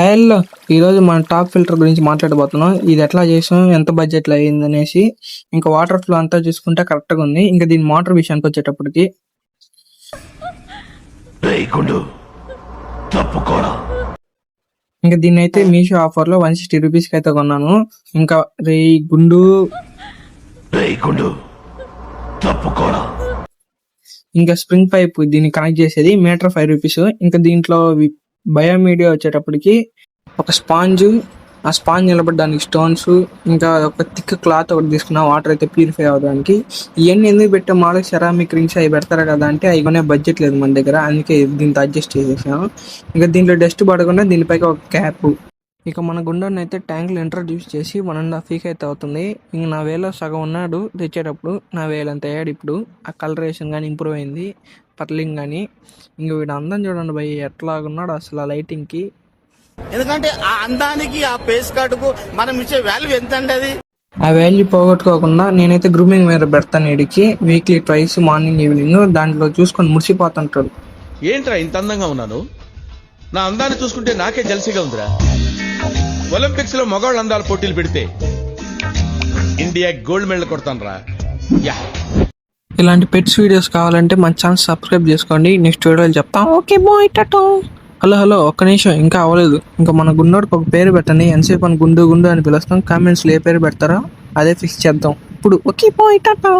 Hello! ఈరోజు మనం top filter గురించి మాట్లాడబోతున్నాం. ఇది ఎట్లా చేసాం, ఎంత బడ్జెట్‌లో అయిందనేసి. ఇంకా వాటర్ ఫ్లో అంతా చూసుకుంటే కరెక్ట్‌గా ఉంది. ఇంకా దీని మోటార్ విషయానికి వచ్చేటప్పటికి ఇంకా దీన్నైతే మీషో ఆఫర్‌లో 160 రూపీస్‌కి అయితే కొన్నాను. ఇంకా రేయ్ గుండు ఇంకా స్ప్రింగ్ పైప్ దీన్ని కనెక్ట్ చేసేది మీటర్ 5 రూపీస్. ఇంకా దీంట్లో బయోమీడియా వచ్చేటప్పటికి ఒక స్పాంజ్, ఆ స్పాంజ్ నిలబడడానికి స్టోన్స్, ఇంకా ఒక థిక్ క్లాత్ ఒకటి తీసుకున్నా వాటర్ అయితే ప్యూరిఫై అవ్వడానికి. ఇవన్నీ ఎందుకు పెట్టాం, మామూలుగా సెరామిక్ రింగ్స్ అవి పెడతారు కదా అంటే అవి కొనే బడ్జెట్ లేదు మన దగ్గర, అందుకే దీంతో అడ్జస్ట్ చేసేసాను. ఇంకా దీంట్లో డస్ట్ పడకుండా దీనిపైకి ఒక క్యాప్. ఇక మన గుండాన్ని అయితే ట్యాంక్లో ఇంట్రడ్యూస్ చేసి 1.5 వీక్ అయితే అవుతుంది. ఇంక నా వేలో సగం ఉన్నాడు తెచ్చేటప్పుడు, నా వేలు అంత అయ్యాడు ఇప్పుడు. ఆ కలరేషన్ కానీ ఇంప్రూవ్ అయింది, పర్లింగ్ కానీ. ఇంక వీడు అందం చూడండి భయ్ ఎట్లాగున్నాడు అసలు ఆ లైటింగ్కి. ఎందుకంటే ఆ అందానికి ఆ ఫేస్ కట్కు మనం ఇచ్చే వాల్యూ ఎంత అండి అది. ఆ వాల్యూ పోగొట్టుకోకుండా నేనైతే గ్రూమింగ్ మీద పెడతాను వీడికి, వీక్లీ ట్వైస్ మార్నింగ్ ఈవినింగ్. దాంట్లో చూసుకొని మురిసిపోతుంటాడు. ఏంట్రా ఇంత అందంగా ఉన్నాను? నా అందాన్ని చూసుకుంటే నాకే జల్సీగా ఉందిరా. ఒలింపిక్స్ లో మగవాళ్ళ అందాల పోటీలు పెడితే ఇండియా గోల్డ్ మెడల్ కొడతాను. ఇలాంటి పెట్స్ వీడియోస్ కావాలంటే మన ఛానల్ సబ్స్క్రైబ్ చేసుకోండి. నెక్స్ట్ వీడియోలో చెప్తాం. Okay bye, Tata. హలో ఒక్క నిమిషం, ఇంకా అవ్వలేదు. ఇంకా మన గుండోడికి ఒక పేరు పెట్టండి. ఎంతసేపు అని గుండు గుండు అని పిలుస్తాం. కామెంట్స్లో ఏ పేరు పెడతారో అదే ఫిక్స్ చేద్దాం ఇప్పుడు. Okay bye, Tata.